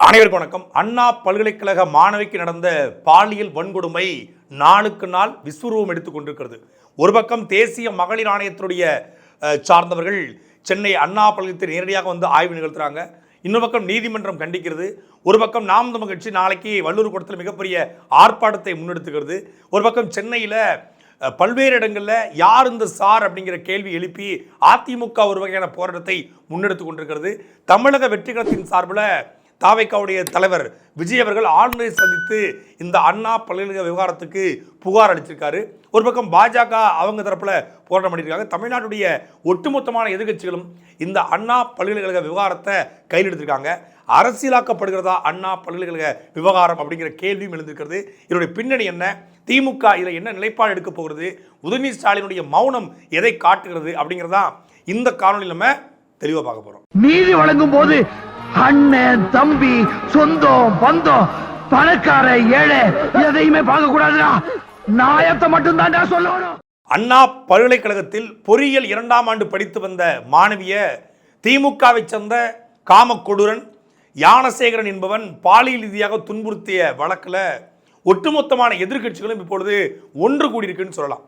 அனைவருக்கும் வணக்கம். அண்ணா பல்கலைக்கழக மாணவிக்கு நடந்த பாலியல் வன்கொடுமை நாளுக்கு நாள் விஸ்வரூபம் எடுத்துக் கொண்டிருக்கிறது. ஒரு பக்கம் தேசிய மகளிர் ஆணையத்தினுடைய சார்ந்தவர்கள் சென்னை அண்ணா பல்கலைக்கழகத்தில் நேரடியாக வந்து ஆய்வு நிகழ்த்துறாங்க. இன்னொரு பக்கம் நீதிமன்றம் கண்டிக்கிறது. ஒரு பக்கம் நாம் தமிழர் கட்சி நாளைக்கு வள்ளூர் கூடத்தில் மிகப்பெரிய ஆர்ப்பாட்டத்தை முன்னெடுத்துக்கிறது. ஒரு பக்கம் சென்னையில் பல்வேறு இடங்களில் யார் இந்த சார் அப்படிங்கிற கேள்வி எழுப்பி அதிமுக ஒரு வகையான போராட்டத்தை முன்னெடுத்து கொண்டிருக்கிறது. தமிழக வெற்றி கழகத்தின் சார்பில் தாவேக்காவுடைய தலைவர் விஜய் அவர்கள் ஆளுநரை சந்தித்து இந்த அண்ணா பல்கலைக்கழக விவகாரத்துக்கு புகார் அளித்திருக்காரு. ஒரு பக்கம் பாஜக அவங்க தரப்புல போராட்டம் பண்ணியிருக்காங்க. தமிழ்நாட்டுடைய ஒட்டுமொத்தமான எதிர்கட்சிகளும் இந்த அண்ணா பல்கலைக்கழக விவகாரத்தை கையில் எடுத்திருக்காங்க. அரசியலாக்கப்படுகிறதா அண்ணா பல்கலைக்கழக விவகாரம் அப்படிங்கிற கேள்வியும் எழுந்திருக்கிறது. இதனுடைய பின்னணி என்ன, திமுக இதில் என்ன நிலைப்பாடு எடுக்க போகிறது, உதயநிதி ஸ்டாலினுடைய மௌனம் எதை காட்டுகிறது அப்படிங்கிறதா இந்த காணொலியில் நம்ம தெளிவாக பார்க்க போறோம். நீதி வழங்கும் போது அண்ணன் தம்பி சொந்தம் பந்தம் பணக்கார ஏழை எதையுமே பார்க்க கூடாதுடா, நாயத்தை மட்டும் தான் சொல்லணும். அண்ணா பல்கலைக்கழகத்தில் பொறியியல் 2ஆம் ஆண்டு படித்து வந்த மாணவிய திமுகவை சேர்ந்த காமக்கொடூரன் ஞானசேகரன் என்பவன் பாலியல் ரீதியாக துன்புறுத்திய வழக்கில் ஒட்டுமொத்தமான எதிர்கட்சிகளும் இப்பொழுது ஒன்று கூடியிருக்குன்னு சொல்லலாம்.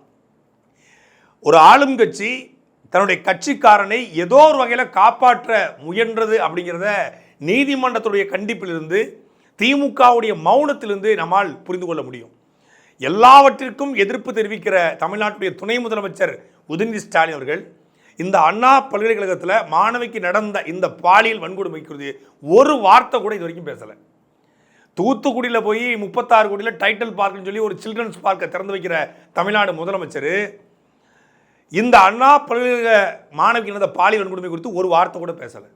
ஒரு ஆளும் கட்சி தன்னுடைய கட்சிக்காரனை ஏதோ ஒரு வகையில் காப்பாற்ற முயன்றது அப்படிங்கிறத நீதிமன்றத்துடைய கண்டிப்பிலிருந்து திமுகவுடைய மௌனத்திலிருந்து நம்மால் புரிந்து கொள்ள முடியும். எல்லாவற்றிற்கும் எதிர்ப்பு தெரிவிக்கிற தமிழ்நாட்டுடைய துணை முதலமைச்சர் உதயநிதி ஸ்டாலின் அவர்கள் இந்த அண்ணா பல்கலைக்கழகத்தில் மாணவிக்கு நடந்த இந்த பாலியல் வன்கொடுமை குறித்து ஒரு வார்த்தை கூட இது வரைக்கும் பேசலை. தூத்துக்குடியில் போய் 36 கோடியில் டைட்டில் பார்க்குன்னு சொல்லி ஒரு சில்ட்ரன்ஸ் பார்க்கை திறந்து வைக்கிற தமிழ்நாடு முதலமைச்சர் இந்த அண்ணா பல்கலைக்கழக மாணவிக்கு நடந்த பாலியல் வன்கொடுமை குறித்து ஒரு வார்த்தை கூட பேசலை.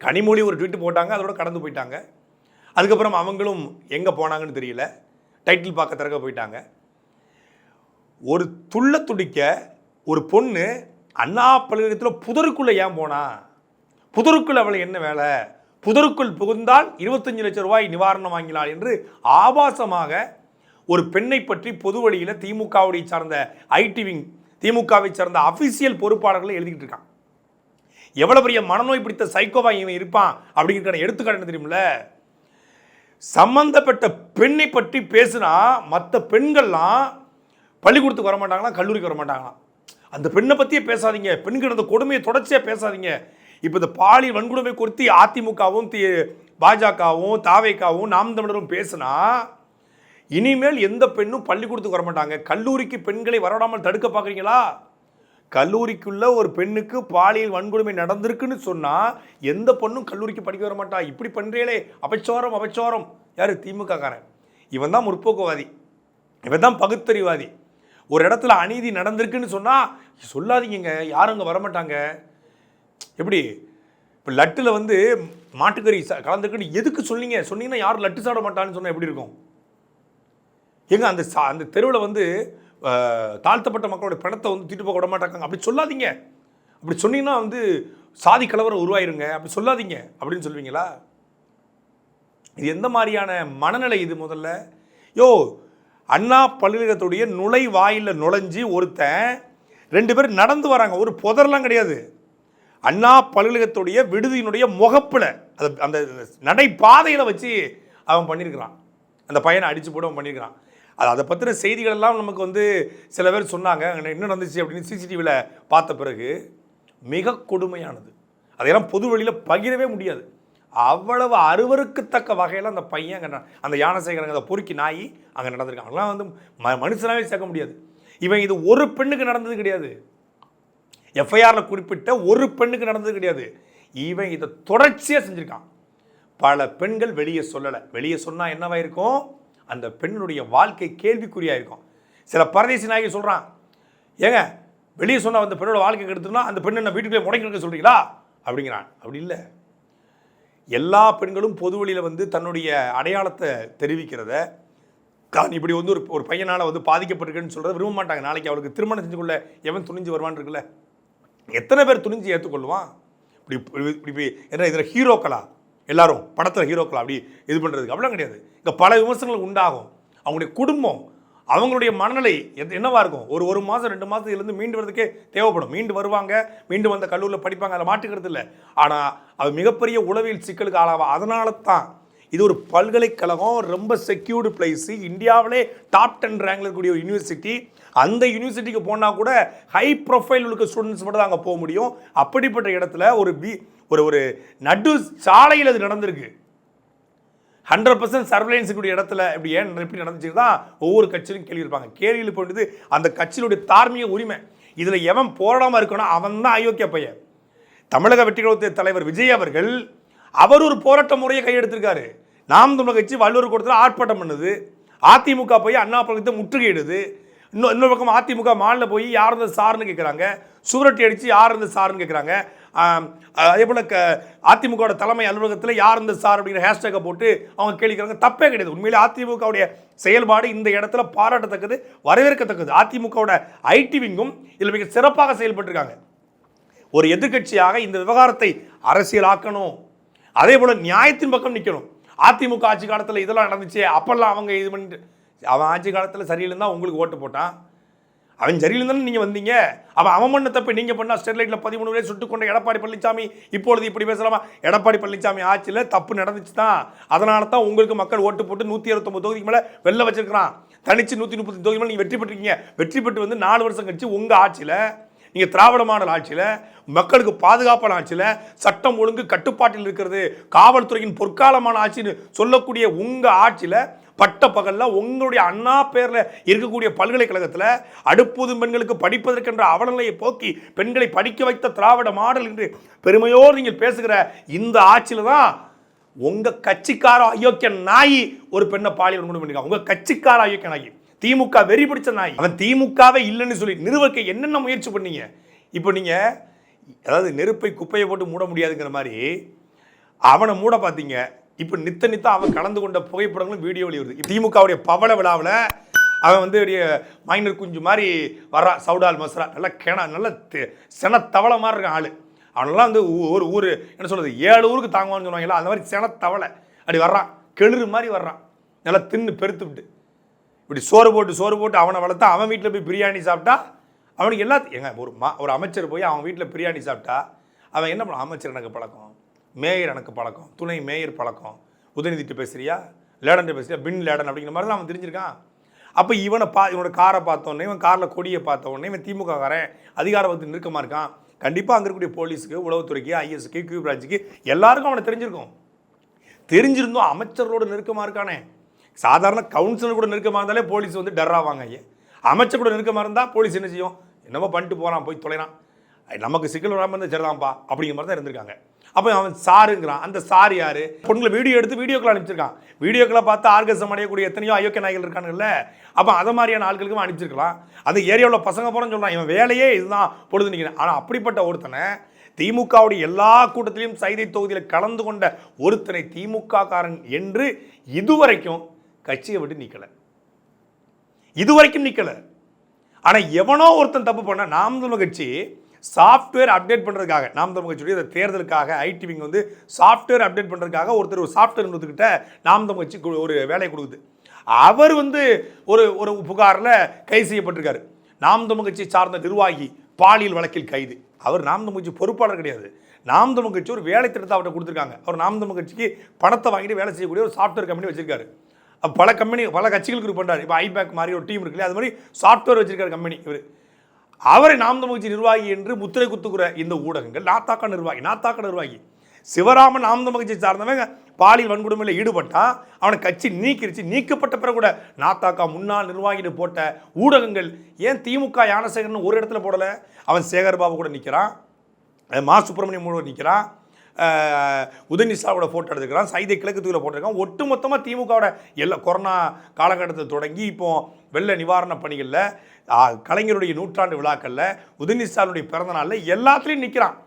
கனிமொழி ஒரு ட்வீட் போட்டாங்க, அதோட கடந்து போயிட்டாங்க. அதுக்கப்புறம் அவங்களும் எங்கே போனாங்கன்னு தெரியல, டைட்டில் பார்க்க திறக்க போயிட்டாங்க. ஒரு துள்ள துடிக்க ஒரு பொண்ணு அண்ணா பல்கலைக்கழகத்தில் புதருக்குள்ளே ஏன் போனா, புதருக்குள் அவளை என்ன வேலை, புதருக்குள் புகுந்தால் 25 லட்சம் ரூபாய் நிவாரணம் வாங்கினாள் என்று ஆபாசமாக ஒரு பெண்ணை பற்றி பொது வழியில் திமுகவுடைய சார்ந்த ஐடி விங் திமுகவை சேர்ந்த அபிஷியல் பொறுப்பாளர்களை எழுதிக்கிட்டு இருக்கான். எவ்வளவு பெரிய மனநோய் பிடித்த சைக்கோவா இவன் இருப்பான் அப்படிங்கிற எடுத்துக்காட்டு என்ன தெரியுமில்ல. சம்பந்தப்பட்ட பெண்ணை பற்றி பேசுனா மற்ற பெண்கள்லாம் பள்ளிக்கூடத்துக்கு வர மாட்டாங்களாம், கல்லூரிக்கு வர மாட்டாங்களாம். அந்த பெண்ணை பற்றியே பேசாதீங்க, பெண்கள் அந்த கொடுமையை தொடர்ச்சியாக பேசாதீங்க. இப்போ இந்த பாலியல் வன்கொடுமை குறித்து அதிமுகவும் பாஜகவும் தாவேக்காவும் நாம் தமிழரும் பேசுனா இனிமேல் எந்த பெண்ணும் பள்ளிக்கூடத்துக்கு வரமாட்டாங்க. கல்லூரிக்கு பெண்களை வரவிடாமல் தடுக்க பார்க்குறீங்களா? கல்லூரிக்குள்ள ஒரு பெண்ணுக்கு பாலியல் வன்கொடுமை நடந்திருக்குன்னு சொன்னால் எந்த பொண்ணும் கல்லூரிக்கு படிக்க வர மாட்டா. இப்படி பண்ணுறீங்களே, அபச்சாரம் அபச்சாரம். யார்? திமுக காரன். இவன் தான் முற்போக்குவாதி, இவன் தான் பகுத்தறிவாதி. ஒரு இடத்துல அநீதி நடந்திருக்குன்னு சொன்னால் சொல்லாதீங்க, யாரும் அங்கே வரமாட்டாங்க. எப்படி இப்போ லட்டில் வந்து மாட்டுக்கறி கலந்துருக்குன்னு எதுக்கு சொன்னீங்கன்னா யாரும் லட்டு சாப்பிட மாட்டான்னு சொன்னால் எப்படி இருக்கும்? ஏங்க அந்த தெருவில் வந்து தாழ்த்தப்பட்ட மக்களோட பணத்தை வந்து தீட்டு போக விட மாட்டாங்க, அப்படி சொல்லாதீங்க. அப்படி சொன்னீங்கன்னா வந்து சாதி கலவரம் உருவாயிருங்க, அப்படி சொல்லாதீங்க அப்படின்னு சொல்லுவீங்களா? இது எந்த மாதிரியான மனநிலை இது? முதல்ல அண்ணா பல்கலைக்கழகத்துடைய நுழைவாயிலில் நுழைஞ்சி ஒருத்தன் 2 பேர் நடந்து வராங்க, ஒரு புதர்லாம் கிடையாது. அண்ணா பல்கலைக்கழகத்துடைய விடுதியினுடைய முகப்பில் அந்த நடைபாதையில் வச்சு அவன் பண்ணியிருக்கிறான். அந்த பையனை அடித்து போட்டு அவன் பண்ணியிருக்கிறான். அதை பற்றின செய்திகள் எல்லாம் நமக்கு வந்து சில பேர் சொன்னாங்க. என்ன நடந்துச்சு அப்படின்னு சிசிடிவியில் பார்த்த பிறகு மிக கொடுமையானது. அதையெல்லாம் பொது வழியில் பகிரவே முடியாது. அவ்வளவு அருவருக்கத்தக்க வகையில் அந்த பையன் அங்கே அந்த ஞானசேகரன் அந்த பொறுக்கி நாய் அங்கே நடந்திருக்காங்க. அதெல்லாம் வந்து மனுஷனாகவே சேர்க்க முடியாது. இவன் இது ஒரு பெண்ணுக்கு நடந்தது கிடையாது, எஃப்ஐஆரில் குறிப்பிட்ட ஒரு பெண்ணுக்கு நடந்தது கிடையாது. இவன் இதை தொடர்ச்சியாக செஞ்சுருக்கான். பல பெண்கள் வெளியே சொல்லலை. வெளியே சொன்னால் என்னவா இருக்கும்? அந்த பெண்ணுடைய வாழ்க்கை கேள்விக்குறியாக இருக்கும். சில பரதேசி நாயகி சொல்கிறான், ஏங்க வெளியே சொன்னால் அந்த பெண்ணோட வாழ்க்கை கெடுத்துனா அந்த பெண்ணை நான் வீட்டுக்குள்ளே முடங்கி சொல்கிறீங்களா அப்படிங்கிறான். அப்படி இல்லை. எல்லா பெண்களும் பொது வழியில் வந்து தன்னுடைய அடையாளத்தை தெரிவிக்கிறத தான் இப்படி வந்து ஒரு பையனால் வந்து பாதிக்கப்பட்டிருக்குன்னு சொல்கிறத விரும்ப மாட்டாங்க. நாளைக்கு அவளுக்கு திருமணம் செஞ்சு கொள்ள எவன் துணிஞ்சு வருவான்னு இருக்குல்ல, எத்தனை பேர் துணிஞ்சு ஏற்றுக்கொள்ளுவான்? இப்படி இப்படி என்ன இதில் ஹீரோக்களா எல்லாரும் படத்தில் ஹீரோக்களா அப்படி இது பண்ணுறதுக்கு? அப்படிலாம் கிடையாது. இங்கே பல விமர்சனங்கள் உண்டாகும். அவங்களுடைய குடும்பம் அவங்களுடைய மனநிலை என்னவா இருக்கும்? ஒரு மாதம் 2 மாதம் இதுலேருந்து மீண்டு வரதுக்கே தேவைப்படும். மீண்டு வருவாங்க, மீண்டு வந்த கல்லூரியில் படிப்பாங்க, அதில் மாட்டுக்கிறது இல்லை. ஆனால் அது மிகப்பெரிய உளவியல் சிக்கலுக்கு ஆளாவா. அதனால தான் இது ஒரு பல்கலைக்கழகம், ரொம்ப செக்யூர்டு பிளேஸு, இந்தியாவிலே டாப் 10 ரேங்கில் இருக்கக்கூடிய ஒரு யூனிவர்சிட்டி. அந்த யூனிவர்சிட்டிக்கு போனால் கூட ஹை ப்ரொஃபைல் உள்ள ஸ்டூடெண்ட்ஸ் மட்டும் தான் அங்கே போக முடியும். அப்படிப்பட்ட இடத்துல ஒரு நடு சாலையில் அது நடந்திருக்கு. 100% சர்வேலன்ஸ் கூடிய இடத்துல இப்படி எப்படி நடந்துச்சு தான் ஒவ்வொரு கட்சியிலும் கேள்வி இருப்பாங்க. கேள்வியில் போயிட்டு அந்த கட்சியினுடைய தார்மீக உரிமை. இதில் எவன் போராடாமல் இருக்கணும் அவன் தான் அயோக்கிய பையன். தமிழக வெற்றிக்கழக தலைவர் விஜய் அவர்கள் அவர் ஒரு போராட்ட முறையை கையெடுத்திருக்காரு. நாம் தமிழர் கட்சி வள்ளுவர் கூட்டத்தில் ஆர்ப்பாட்டம் பண்ணுது. அதிமுக போய் அண்ணா பழக்கத்தை முற்றுகையிடுது. இன்னொரு பக்கம் அதிமுக மாநில போய் யார் இருந்த சார்னு கேட்குறாங்க. சுவரட்டி அடித்து யார் இருந்த சார்னு கேட்குறாங்க. அதே போல் அதிமுகவோட தலைமை அலுவலகத்தில் யார் இந்த சார் அப்படிங்கிற ஹேஷ்டேக்கை போட்டு அவங்க கேள்விக்கிறாங்க. தப்பே கிடையாது. உண்மையிலே அதிமுகவுடைய செயல்பாடு இந்த இடத்துல பாராட்டத்தக்கது, வரவேற்கத்தக்கது. அதிமுகவோட ஐடி விங்கும் இதில் மிக சிறப்பாக செயல்பட்டுருக்காங்க. ஒரு எதிர்கட்சியாக இந்த விவகாரத்தை அரசியலாக்கணும், அதே போல் நியாயத்தின் பக்கம் நிற்கணும். அதிமுக ஆட்சி காலத்தில் இதெல்லாம் நடந்துச்சு, அப்பெல்லாம் அவங்க இது பண்ணிட்டு அவன் ஆட்சி காலத்தில் சரியில்லைன்னு தான் உங்களுக்கு ஓட்டு போட்டான். அவன் சரியில்லைன்னு நீங்கள் வந்தீங்க. அவன் பண்ண தப்பு நீங்கள் பண்ணால் ஸ்டெர்லைட்டில் 13 பேரை சுட்டுக் கொண்ட எடப்பாடி பழனிசாமி இப்பொழுது இப்படி பேசலாமா? எடப்பாடி பழனிசாமி ஆட்சியில் தப்பு நடந்துச்சு தான். அதனால தான் உங்களுக்கு மக்கள் ஓட்டு போட்டு 129 தொகுதிக்கு மேலே வெளில வச்சிருக்கிறான். தனிச்சு 130 தொகுதி மேலே நீங்கள் வெற்றி பெற்றிருக்கீங்க. வெற்றி பெற்று வந்து 4 வருஷம் கழிச்சு உங்கள் ஆட்சியில், நீங்கள் திராவிட மாடல் ஆட்சியில், மக்களுக்கு பாதுகாப்பான ஆட்சியில், சட்டம் ஒழுங்கு கட்டுப்பாட்டில் இருக்கிறது, காவல்துறையின் பொற்காலமான ஆட்சின்னு சொல்லக்கூடிய உங்கள் ஆட்சியில் பட்ட பகலில் உங்களுடைய அண்ணா பேரில் இருக்கக்கூடிய பல்கலைக்கழகத்தில் அடுப்பூதும் பெண்களுக்கு படிப்பதற்கென்ற அவலநிலையை போக்கி பெண்களை படிக்க வைத்த திராவிட மாடல் என்று பெருமையோடு நீங்கள் பேசுகிற இந்த ஆட்சியில் தான் உங்கள் கட்சிக்கார அயோக்கிய நாய் ஒரு பெண்ணை பாலியல் வன்கொடுமை பண்ணிருக்காங்க. உங்கள் கட்சிக்கார அயோக்கிய நாய், திமுக வெறி பிடிச்ச நாய். அவன் திமுகவே இல்லைன்னு சொல்லி நிறுவக்க என்னென்ன முயற்சி பண்ணீங்க? இப்போ நீங்கள் அதாவது நெருப்பை குப்பையை போட்டு மூட முடியாதுங்கிற மாதிரி அவனை மூட பார்த்தீங்க. இப்போ நித்த அவன் கலந்து கொண்ட புகைப்படங்களும் வீடியோ வெளிவருது. திமுகவுடைய பவள விழாவில் அவன் வந்து மைனர் குஞ்சு மாதிரி வர்றான். சவுடால் மஸ்ரா நல்ல செனத்தவளை மாதிரி இருக்கான் ஆள். அவனெல்லாம் வந்து ஒரு ஊர் என்ன சொல்கிறது 7 ஊருக்கு தாங்குவான்னு சொன்னாங்களா, அந்த மாதிரி செனத்தவளை அப்படி வர்றான். கெளுறு மாதிரி வர்றான். நல்லா தின்னு பெருத்து விட்டு இப்படி சோறு போட்டு அவனை வளர்த்தா அவன் வீட்டில் போய் பிரியாணி சாப்பிட்டா அவனுக்கு எல்லாத்தையும் ஒரு அமைச்சர் போய் அவன் வீட்டில் பிரியாணி சாப்பிட்டா அவன் என்ன பண்ண? அமைச்சர் எனக்கு பழக்கம், மேயர் எனக்கு பழக்கம், துணை மேயர் பழக்கம், உதயநிதிட்டு பேசுறியா, லேடன் பேசுறியா, பின் லேடன் அப்படிங்கிற மாதிரி தான் அவன் தெரிஞ்சிருக்கான். அப்போ இவனோட காரை பார்த்தோன்னே, இவன் காரில் கொடியை பார்த்த உடனே இவன் திமுக காரன் அதிகாரத்துக்கு நெருக்கமாக இருக்கான். கண்டிப்பாக அங்கே இருக்கக்கூடிய போலீஸுக்கு, உளவுத்துறைக்கு, ஐஎஸ்க்கு, கியூ பிரான்ச்சுக்கு எல்லாருக்கும் அவனை தெரிஞ்சிருக்கும். தெரிஞ்சிருந்தோம் அமைச்சர்களோட நெருக்கமாக இருக்கானே. சாதாரண கவுன்சிலர் கூட நெருக்கமாக இருந்தாலே போலீஸ் வந்து டர்ராவாங்க. அமைச்சர் கூட நெருக்கமாக இருந்தால் போலீஸ் என்ன செய்யும்? என்னமோ பண்ணிட்டு போகிறான், போய் தொலைறான், நமக்கு சிக்கல் வராமல் இருந்தால் சரிதான்ப்பா அப்படிங்கிற மாதிரி தான் இருந்திருக்காங்க. அப்போ அவன் சாருங்கிறான். அந்த சார் யார்? பொண்ணுங்களை வீடியோ எடுத்து வீடியோக்களை அனுப்பிச்சிருக்கான். வீடியோக்களை பார்த்து ஆர்கசம் அடையக்கூடிய எத்தனையோ அயோக்கிய நாய்கள் இருக்கானுல்ல, அப்போ அதை மாதிரியான ஆட்களுக்கும் அனுப்பிச்சிருக்கலாம். அந்த ஏரியாவில் பசங்க போகிறேன்னு சொல்கிறான். இவன் வேலையே இதுதான் பொழுது நிற்கிறேன். ஆனால் அப்படிப்பட்ட ஒருத்தனை திமுகவுடைய எல்லா கூட்டத்திலையும் சைதை தொகுதியில் கலந்து கொண்ட ஒருத்தனை திமுக காரன் என்று இதுவரைக்கும் கட்சியை விட்டு நிற்கலை. இதுவரைக்கும் நிற்கலை. ஆனால் எவனோ ஒருத்தன் தப்பு பண்ண நாம் தமிழர் கட்சி சாஃப்ட்வேர் அப்டேட் பண்ணுறதுக்காக, நாம் தமிழர் கட்சியுடைய இந்த தேர்தலுக்காக ஐடி விங் வந்து சாஃப்ட்வேர் அப்டேட் பண்ணுறதுக்காக ஒரு சாஃப்ட்வேர் நிறுவனத்துக்கிட்ட நாம் தமிழர் கட்சி ஒரு வேலையை கொடுக்குது. அவர் வந்து ஒரு புகாரில் கைது செய்யப்பட்டிருக்காரு. நாம் தமிழர் கட்சியை சார்ந்த நிர்வாகி பாலியல் வழக்கில் கைது. அவர் நாம் தமிழர் கட்சி பொறுப்பாளர் கிடையாது. நாம் தமிழர் கட்சி ஒரு வேலை திட்டத்தை அவர்கிட்ட கொடுத்துருக்காங்க. அவர் நாம் தமிழர் கட்சிக்கு பணத்தை வாங்கிட்டு வேலை செய்யக்கூடிய ஒரு சாஃப்ட்வேர் கம்பெனி வச்சிருக்காரு. பல கட்சிகளுக்கு பண்ணுறாரு. இப்போ ஐபேக் மாதிரி ஒரு டீம் இருக்குல்ல, அது மாதிரி சாஃப்ட்வேர் வச்சிருக்காரு கம்பெனி. அவரை நாம் தமிழர் கட்சி நிர்வாகி என்று முத்திரை குத்துக்கிற இந்த ஊடகங்கள் நாத்தாக்க நிர்வாகி சிவராமன் நாம் தமிழர் கட்சி சார்ந்தவங்க பாலியல் வன்கொடுமையில் ஈடுபட்டா அவனை கட்சி நீக்கப்பட்ட பிறகு கூட நாத்தாக்கா முன்னாள் நிர்வாகின்னு போட்ட ஊடகங்கள் ஏன் திமுக யானசேகரன் ஒரு இடத்துல போடலை? அவன் சேகர்பாபு கூட நிற்கிறான், மா சுப்பிரமணியம் கூட நிற்கிறான், உதயநிதியோட ஃபோட்டோ எடுத்துக்கிறான், சைதை கிழக்கு தொகுதியில் போட்டிருக்கான். ஒட்டுமொத்தமாக திமுகவோட எல்லா கொரோனா காலகட்டத்தை தொடங்கி இப்போ வெள்ள நிவாரண பணிகளில், கலைஞருடைய நூற்றாண்டு விழாக்களில், உதயநிதியோடைய பிறந்த நாளில் எல்லாத்துலேயும் நிற்கிறான்.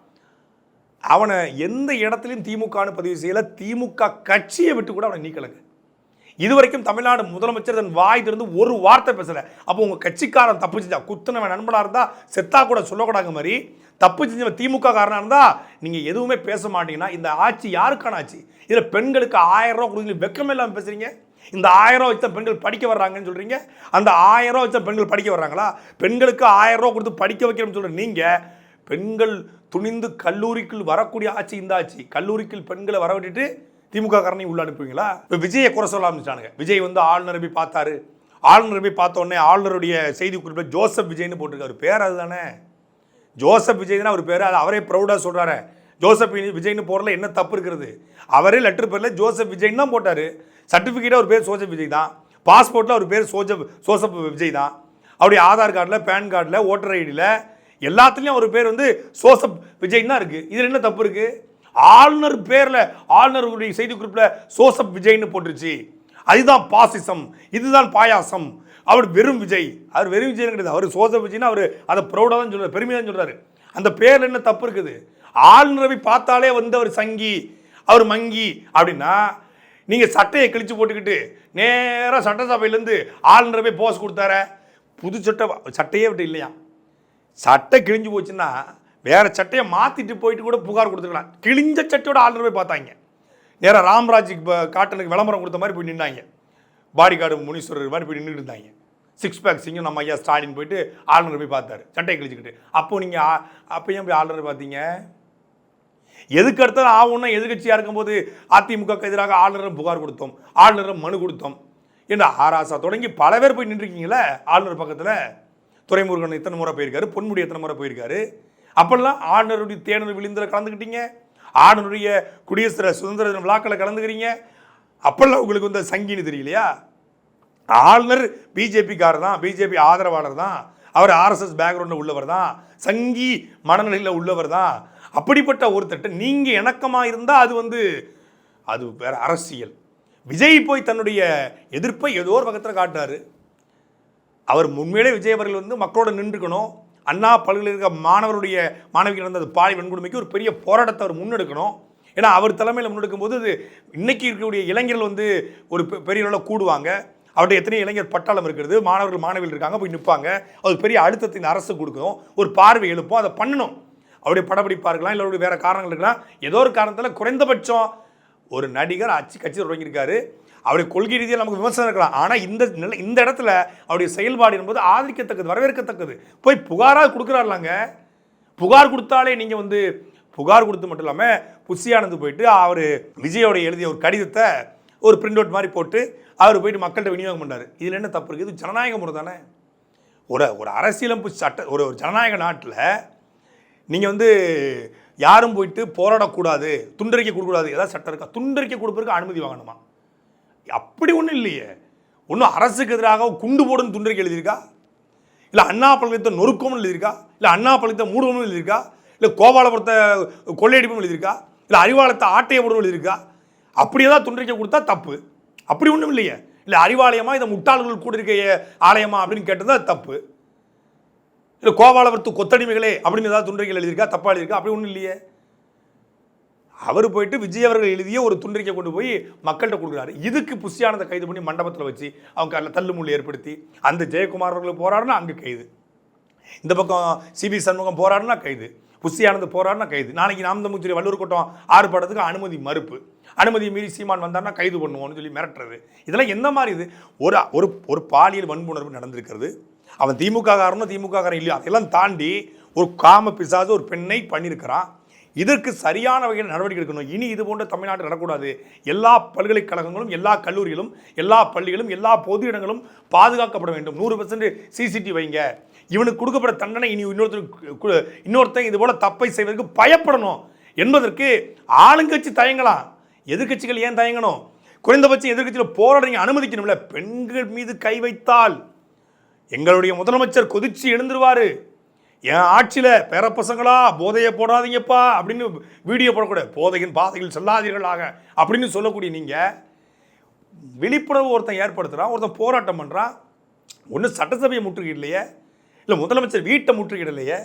அவனை எந்த இடத்துலையும் திமுகன்னு பதிவு செய்யலை. திமுக கட்சியை விட்டு கூட அவனை நீக்கலைங்க. இதுவரைக்கும் தமிழ்நாடு முதலமைச்சர் தன் வாய் திறந்து ஒரு வார்த்தை பேசலை. அப்போ உங்கள் கட்சிக்காரன் தப்பு செஞ்சா, குத்துனவன் நண்பனாக இருந்தால் செத்தா கூட சொல்லக்கூடாத மாதிரி தப்பு செஞ்சவன் திமுக காரனாக இருந்தால் நீங்கள் எதுவுமே பேச மாட்டீங்கன்னா இந்த ஆட்சி யாருக்கான ஆட்சி? இதில் பெண்களுக்கு 1000 ரூபா கொடுத்து வெக்கமே இல்லாமல் பேசுகிறீங்க. இந்த 1000 ரூபா வச்ச பெண்கள் படிக்க வர்றாங்கன்னு சொல்றீங்க. அந்த 1000 ரூபா வச்ச பெண்கள் படிக்க வர்றாங்களா? பெண்களுக்கு 1000 ரூபா கொடுத்து படிக்க வைக்கிறோம்னு சொல்ற நீங்க, பெண்கள் துணிந்து கல்லூரிக்குள் வரக்கூடிய ஆட்சி இந்த ஆட்சி. கல்லூரிக்குள் பெண்களை வர விட்டுட்டு திமுக காரனையும் உள்ள அனுப்புவீங்களா? இப்போ விஜயை குறை சொல்ல ஆரம்பிச்சிட்டானுங்க. விஜய் வந்து ஆளுநரை போய் பார்த்தாரு. ஆளுநரை போய் பார்த்த உடனே ஆளுநருடைய செய்தி குறிப்பில் ஜோசப் விஜய்னு போட்டிருக்காரு. பேர் அதுதானே, ஜோசப் விஜய் தான் அவர் பேர். அது அவரே ப்ரௌடாக சொல்கிறாரு. ஜோசப் விஜய்னு போடல, என்ன தப்பு இருக்கிறது? அவரே லெட்டர் பேரில் ஜோசப் விஜய்னு தான் போட்டார். சர்டிஃபிகேட்டாக அவர் பேர் சோசப் விஜய் தான். பாஸ்போர்ட்டில் அவர் பேர் சோசப் விஜய் தான். அவருடைய ஆதார் கார்டில், பேன் கார்டில், ஓட்டர் ஐடியில் எல்லாத்துலேயும் அவர் பேர் வந்து சோசப் விஜய் தான் இருக்குது. இதில் என்ன தப்பு இருக்குது? ஆளுநர் பேரில், ஆளுநருடைய செய்தி குறிப்பில் சோசப் விஜய்னு போட்டுருச்சு. அதுதான் பாசிசம், இதுதான் பாயாசம். அவர் வெறும் விஜய். அவர் வெறும் விஜய் கிடையாது, அவர் சோசப் விஜய்னா அவர் அதை ப்ரௌடாக தான் சொல்கிறார், பெருமையாக தான் சொல்கிறாரு. அந்த பேரில் என்ன தப்பு இருக்குது? ஆளுநரை பார்த்தாலே வந்து அவர் சங்கி, அவர் மங்கி அப்படின்னா நீங்கள் சட்டையை கிழிச்சு போட்டுக்கிட்டு நேராக சட்டசபையிலேருந்து ஆளுநரை போய் போஸ் கொடுத்தார. புது சட்டையே விட்டு இல்லையா? சட்டை கிழிஞ்சு போச்சுன்னா வேற சட்டையை மாற்றிட்டு போயிட்டு கூட புகார் கொடுத்துக்கலாம். கிழிஞ்ச சட்டையோட ஆளுநர் போய் பார்த்தாங்க. நேராக ராம்ராஜ் காட்டனுக்கு விளம்பரம் கொடுத்த மாதிரி போய் நின்னாங்க. பாடி கார்டு முனீஸ்வரர் மாதிரி போய் நின்றுட்டு இருந்தாங்க. 6 பேக் சிங்கும் நம்ம ஐயா ஸ்டாலின் போயிட்டு ஆளுநர் போய் பார்த்தாரு சட்டையை கிழிச்சுக்கிட்டு. அப்போ நீங்கள் அப்போ ஏன் போய் ஆளுநர் பார்த்தீங்க? எதுக்கு அடுத்தது ஆகும்னா எதிர்கட்சியாக இருக்கும்போது அதிமுக எதிராக ஆளுநர் புகார் கொடுத்தோம், ஆளுநர் மனு கொடுத்தோம் என்று ஆராசா தொடங்கி பல பேர் போய் நின்றுருக்கீங்களே ஆளுநர் பக்கத்தில். துரைமுருகன் எத்தனை முறை போயிருக்காரு, பொன்முடி எத்தனை முறை போயிருக்காரு. அப்பெல்லாம் ஆளுநருடைய தேர்தல் விழுந்தில் கலந்துக்கிட்டீங்க, ஆளுநருடைய குடியரசு சுதந்திர தின விழாக்களில் கலந்துக்கிறீங்க. அப்பெல்லாம் உங்களுக்கு வந்து சங்கின்னு தெரியலையா? ஆளுநர் பிஜேபிக்காரர் தான், பிஜேபி ஆதரவாளர் தான், அவர் ஆர்எஸ்எஸ் பேக்ரவுண்டில் உள்ளவர் தான், சங்கி மனநிலையில் உள்ளவர் தான். அப்படிப்பட்ட ஒருத்தட்ட நீங்கள் இணக்கமாக இருந்தால் அது வந்து அது வேற அரசியல். விஜய் போய் தன்னுடைய எதிர்ப்பை ஏதோ ஒரு பக்கத்தில் காட்டுறாரு. அவர் உண்மையிலே விஜய் அவர்கள் வந்து மக்களோட நின்றுக்கணும். அண்ணா பல்கலைக்கழக மாணவிகள் நடந்த பாலி வன்கொடுமைக்கு ஒரு பெரிய போராட்டத்தை அவர் முன்னெடுக்கணும். ஏன்னா அவர் தலைமையில் முன்னெடுக்கும் போது அது இன்னைக்கு இருக்கக்கூடிய இளைஞர்கள் வந்து ஒரு பெரிய அளவில் கூடுவாங்க. அவருடைய எத்தனை இளைஞர் பட்டாளம் இருக்கிறது, மாணவிகள் இருக்காங்க, போய் நிற்பாங்க. அது பெரிய அழுத்தத்தை இந்த அரசு கொடுக்கும், ஒரு பார்வை எழுப்போம், அதை பண்ணணும். அவருடைய படப்பிடிப்பாக இருக்கலாம், இல்லை அவருடைய வேறு காரணங்கள் இருக்கலாம். ஏதோ ஒரு காரணத்தில் குறைந்தபட்சம் ஒரு நடிகர் கட்சி தொடங்கியிருக்காரு. அவருடைய கொள்கை ரீதியாக நமக்கு விமர்சனம் இருக்கலாம். ஆனால் இந்த இடத்துல அவருடைய செயல்பாடு என்பது ஆதரிக்கத்தக்கது, வரவேற்கத்தக்கது. போய் புகாராக கொடுக்குறாருலாங்க. புகார் கொடுத்தாலே நீங்கள் வந்து புகார் கொடுத்து மட்டும் இல்லாமல் புஷி ஆனந்த் போயிட்டு அவர் விஜயோட எழுதிய ஒரு கடிதத்தை ஒரு பிரிண்ட் அவுட் மாதிரி போட்டு அவர் போயிட்டு மக்கள்கிட்ட விநியோகம் பண்ணார். இதில் என்ன தப்பு இருக்குது? இது ஜனநாயக முறை தானே. ஒரு அரசியலமைப்பு சட்ட ஒரு ஜனநாயக நாட்டில் நீங்கள் வந்து யாரும் போயிட்டு போராடக்கூடாது, துண்டறிக்கை கொடுக்கூடாது, ஏதாவது சட்டம் இருக்கா? துண்டறிக்கை கொடுப்பதற்கு அனுமதி வாங்கணுமா? அப்படி ஒன்றும் இல்லையே. ஒன்றும் அரசுக்கு எதிராக குண்டு போடுன்னு துண்டறிக்கை எழுதியிருக்கா? இல்லை அண்ணா பல்கலைக்கழகத்தை நொறுக்கம்னு எழுதியிருக்கா? இல்லை அண்ணா பல்கலைக்கழகத்தை மூடணும்னு எழுதியிருக்கா? இல்லை கோபாலபுரத்தை கொள்ளையடிப்பும் எழுதியிருக்கா? இல்லை அறிவாலயத்தை ஆட்டையை போடணும் எழுதியிருக்கா? அப்படி ஏதாவது துண்டறிக்கை கொடுத்தா தப்பு. அப்படி ஒன்றும் இல்லையே. இல்லை அறிவாலயமா, இதை முட்டாள்கள் கூட இருக்க ஆலயமா அப்படின்னு கேட்டது அது தப்பு. இல்லை கோபாலபுரத்து கொத்தடிமைகளே அப்படின்னு ஏதாவது துண்டறிக்கை எழுதியிருக்கா? தப்பா எழுதியிருக்கா? அப்படி ஒன்றும் இல்லையே. அவர் போயிட்டு விஜய் அவர்கள் எழுதிய ஒரு துண்டறிக்கை கொண்டு போய் மக்கள்கிட்ட கொடுக்குறாரு. இதுக்கு புஷி ஆனந்தை கைது பண்ணி மண்டபத்தில் வச்சு அவங்க அதில் தள்ளுமுள்ளு ஏற்படுத்தி அந்த ஜெயக்குமார் அவர்கள் போராடினா அங்கே கைது, இந்த பக்கம் சிபி சண்முகம் போராடினா கைது, புஷி ஆனந்த் போராடினா கைது. நாளைக்கு நாம் தமிழ் வள்ளுவர் கூட்டம் ஆர்ப்பாட்டத்துக்கு அனுமதி மறுப்பு, அனுமதியை மீறி சீமான் வந்தார்னா கைது பண்ணுவோம்னு சொல்லி மிரட்டுறது. இதெல்லாம் எந்த மாதிரி? இது ஒரு பாலியல் வன்புணர்வு நடந்திருக்கிறது. அவன் திமுக காரனும் திமுக காரன் இல்லையா, அதெல்லாம் தாண்டி ஒரு காம பிசாசு ஒரு பெண்ணை பண்ணியிருக்கிறான். இதற்கு சரியான வகையில் நடவடிக்கை எடுக்கணும். இனி இது போன்ற தமிழ்நாட்டில் நடக்கூடாது. எல்லா பல்கலைக்கழகங்களும், எல்லா கல்லூரிகளும், எல்லா பள்ளிகளும், எல்லா பொது இடங்களும் பாதுகாக்கப்பட வேண்டும். 100% சிசிடிவி வைங்க. இவனுக்கு கொடுக்கப்பட தண்டனை இனி இன்னொருத்தன் இது போல தப்பை செய்வதற்கு பயப்படணும் என்பதற்கு ஆளுங்கட்சி தயங்கலாம். எதிர்கட்சிகள் ஏன் தயங்கணும்? குறைந்தபட்சம் எதிர்கட்சியில் போராடுறீங்க, அனுமதிக்கணும்ல. பெண்கள் மீது கை வைத்தால் எங்களுடைய முதலமைச்சர் கொதிச்சு எழுந்துருவாரு. என் ஆட்சியில் பேரப்பசங்களா போதையை போடாதீங்கப்பா அப்படின்னு வீடியோ போடக்கூடாது. போதையின் பாதையில் செல்லாதீர்களாக அப்படின்னு சொல்லக்கூடிய நீங்கள் விழிப்புணர்வு ஒருத்தன் ஏற்படுத்துகிறான், ஒருத்தன் போராட்டம் பண்ணுறான். ஒன்றும் சட்டசபையை முற்றுகையிடலையே, இல்லை முதலமைச்சர் வீட்டை முற்றுகையிடலையே,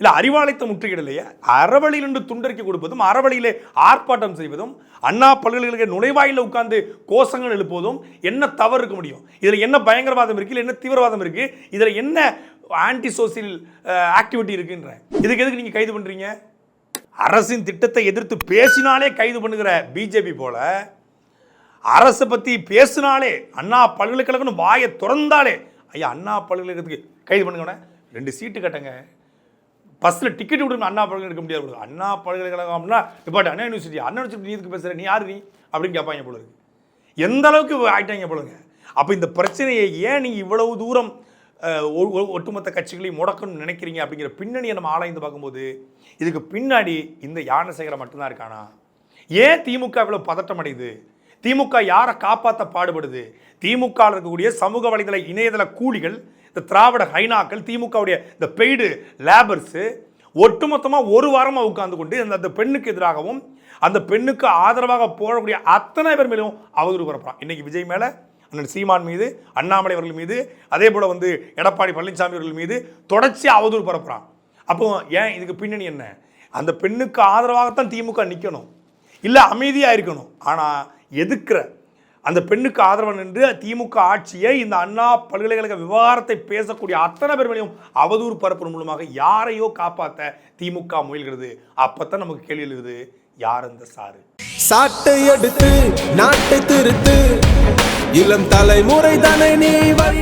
இல்லை அறிவாலயத்தை முற்றுகையிடலையே. அறவழியில் நின்று துண்டறிக்கை கொடுப்பதும், அறவழியிலே ஆர்ப்பாட்டம் செய்வதும், அண்ணா பல்கலைக்கழக நுழைவாயில் உட்கார்ந்து கோஷங்கள் எழுப்புவதும் என்ன தவறு இருக்க முடியும்? இதில் என்ன பயங்கரவாதம் இருக்குது? இல்லை என்ன தீவிரவாதம் இருக்குது? இதில் என்ன ஆன்டி சோசியல் ஆக்டிவிட்டி இருக்குன்ற? இதுக்கு எதுக்கு நீங்கள் கைது பண்ணுறீங்க? அரசின் திட்டத்தை எதிர்த்து பேசினாலே கைது பண்ணுகிற பிஜேபி போல அரசை பற்றி பேசினாலே, அண்ணா பல்கலைக்கழகம்னு வாயை திறந்தாலே, ஐயா அண்ணா பல்கலைக்கழகத்துக்கு கைது பண்ணுங்க, 2 சீட்டு கட்டுங்க, பஸ்ஸில் டிக்கெட் விட்டு அண்ணா பல்கலைக்கழகம் எடுக்க முடியாது. அண்ணா பல்கலைக்கழகம் அப்படின்னா இப்போ அண்ணா யூனிவர்சிட்டி, அண்ணா யூனிவர்சிட்டி நீ இதுக்கு பேசுகிற, நீ யார் நீ அப்படின்னு கேட்பாங்க போல இருக்கு. எந்த அளவுக்கு ஆகிட்டாங்க போலுங்க. அப்போ இந்த பிரச்சனையை ஏன் நீங்கள் இவ்வளவு தூரம் ஒட்டுமொத்த கட்சிகளையும் முடக்கணும்னு நினைக்கிறீங்க அப்படிங்கிற பின்னணியை நம்ம ஆராய்ந்து பார்க்கும்போது இதுக்கு பின்னாடி இந்த யானசேகரன் மட்டும்தான் இருக்கானா? ஏன் திமுக இவ்வளவு பதட்டம் அடையுது? திமுக யாரை காப்பாற்ற பாடுபடுது? திமுக இருக்கக்கூடிய சமூக வலைதள இணையதள கூலிகள், இந்த திராவிட ஹைனாக்கள், திமுகவுடைய இந்த பெய்டு லேபர்ஸு ஒட்டுமொத்தமாக ஒரு வாரமாக உட்கார்ந்து கொண்டு அந்த பெண்ணுக்கு எதிராகவும் அந்த பெண்ணுக்கு ஆதரவாக போடக்கூடிய அத்தனை பேர் மேலும் அவதூறு பரப்புறான். இன்னைக்கு விஜய் மேலே, அண்ணன் சீமான் மீது, அண்ணாமலை அவர்கள் மீது, அதே போல் எடப்பாடி பழனிசாமி அவர்கள் மீது தொடர்ச்சியாக அவதூறு பரப்புறான். அப்போ ஏன் இதுக்கு பின்னணி என்ன? அந்த பெண்ணுக்கு ஆதரவாகத்தான் திமுக நிற்கணும், இல்லை அமைதியாக இருக்கணும். ஆனால் எதுக்குற அந்த பெண்ணுக்கு ஆதரவு நின்று திமுக ஆட்சியை, இந்த அண்ணா பல்கலைக்கழக விவகாரத்தை பேசக்கூடிய அத்தனை பேர் மேலேயும் அவதூறு பரப்பு மூலமாக யாரையோ காப்பாற்ற திமுக முயல்கிறது. அப்பத்தான் நமக்கு கேள்வி எழுது, யார் அந்த சாரு? சாட்டை எடுத்து நாட்டை திருத்து, இளம் தலைமுறை தானே நீ வழி